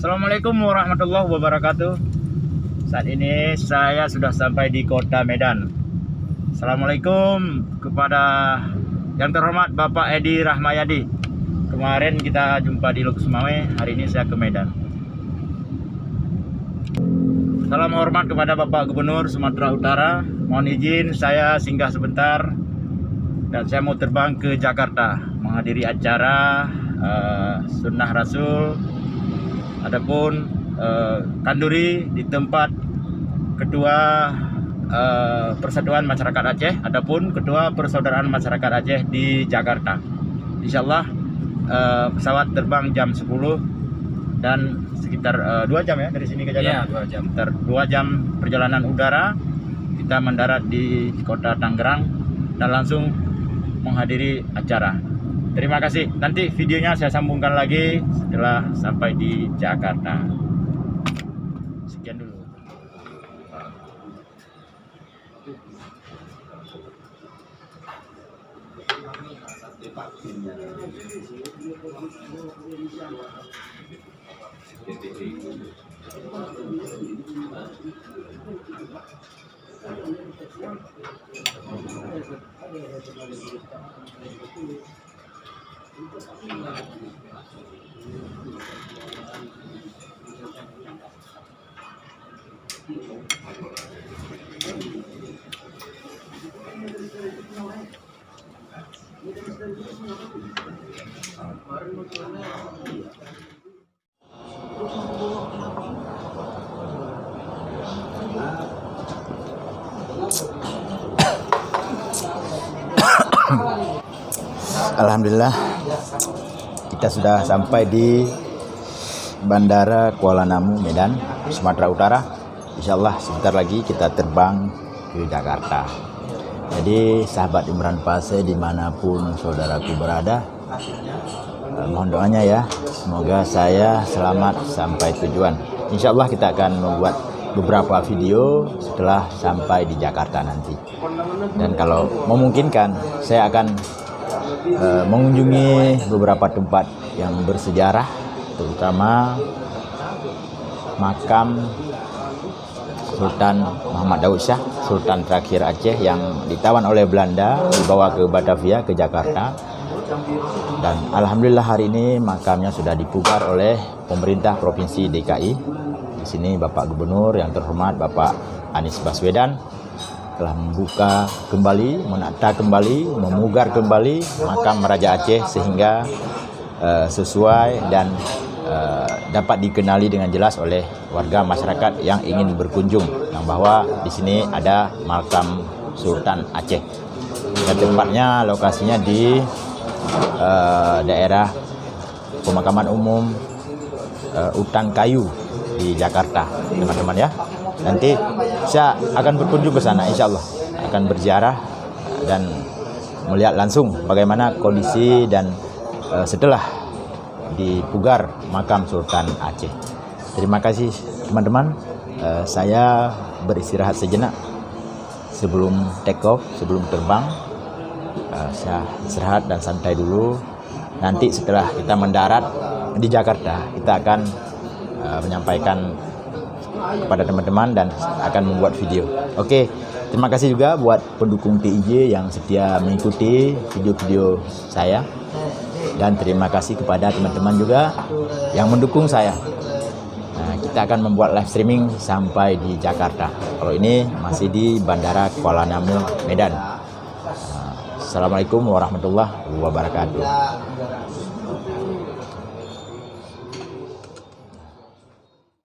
Assalamualaikum warahmatullahi wabarakatuh. Saat ini saya sudah sampai di kota Medan. Assalamualaikum kepada yang terhormat Bapak Edi Rahmayadi. Kemarin kita jumpa di Luxmawe, hari ini saya ke Medan. Salam hormat kepada Bapak Gubernur Sumatera Utara. Mohon izin saya singgah sebentar dan saya mau terbang ke Jakarta menghadiri acara Sunnah Rasul. Adapun kanduri di tempat Ketua Persatuan Masyarakat Aceh, adapun Ketua Persaudaraan Masyarakat Aceh di Jakarta. Insyaallah pesawat terbang jam 10 dan sekitar 2 jam ya dari sini ke Jakarta. Iya, 2 jam. Sekitar 2 jam perjalanan udara. Kita mendarat di kota Tangerang dan langsung menghadiri acara. Terima kasih. Nanti videonya saya sambungkan lagi setelah sampai di Jakarta. Sekian dulu. Alhamdulillah kita sudah sampai di Bandara Kuala Namu, Medan, Sumatera Utara. Insyaallah sebentar lagi kita terbang ke Jakarta. Jadi sahabat Imran Pase dimanapun saudaraku berada, mohon doanya ya, semoga saya selamat sampai tujuan. Insyaallah kita akan membuat beberapa video setelah sampai di Jakarta nanti. Dan kalau memungkinkan saya akan mengunjungi beberapa tempat yang bersejarah, terutama makam Sultan Muhammad Daud Shah, Sultan terakhir Aceh yang ditawan oleh Belanda, dibawa ke Batavia, ke Jakarta. Dan alhamdulillah hari ini makamnya sudah dipugar oleh pemerintah Provinsi DKI. Di sini Bapak Gubernur yang terhormat Bapak Anies Baswedan telah membuka kembali, menata kembali, memugar kembali makam Raja Aceh sehingga sesuai dan dapat dikenali dengan jelas oleh warga masyarakat yang ingin berkunjung, yang bahwa di sini ada makam Sultan Aceh. Dan tempatnya, lokasinya di daerah pemakaman umum Utan Kayu di Jakarta, teman-teman ya. Nanti saya akan berkunjung ke sana, insya Allah akan berziarah dan melihat langsung bagaimana kondisi dan setelah dipugar makam Sultan Aceh. Terima kasih teman-teman. Saya beristirahat sejenak sebelum take off, sebelum terbang. Saya istirahat dan santai dulu. Nanti setelah kita mendarat di Jakarta, kita akan menyampaikan kepada teman-teman dan akan membuat video. Oke, terima kasih juga buat pendukung TIJ yang setia mengikuti video-video saya, dan terima kasih kepada teman-teman juga yang mendukung saya. Nah, kita akan membuat live streaming sampai di Jakarta. Kalau ini masih di Bandara Kuala Namu, Medan. Assalamualaikum warahmatullahi wabarakatuh.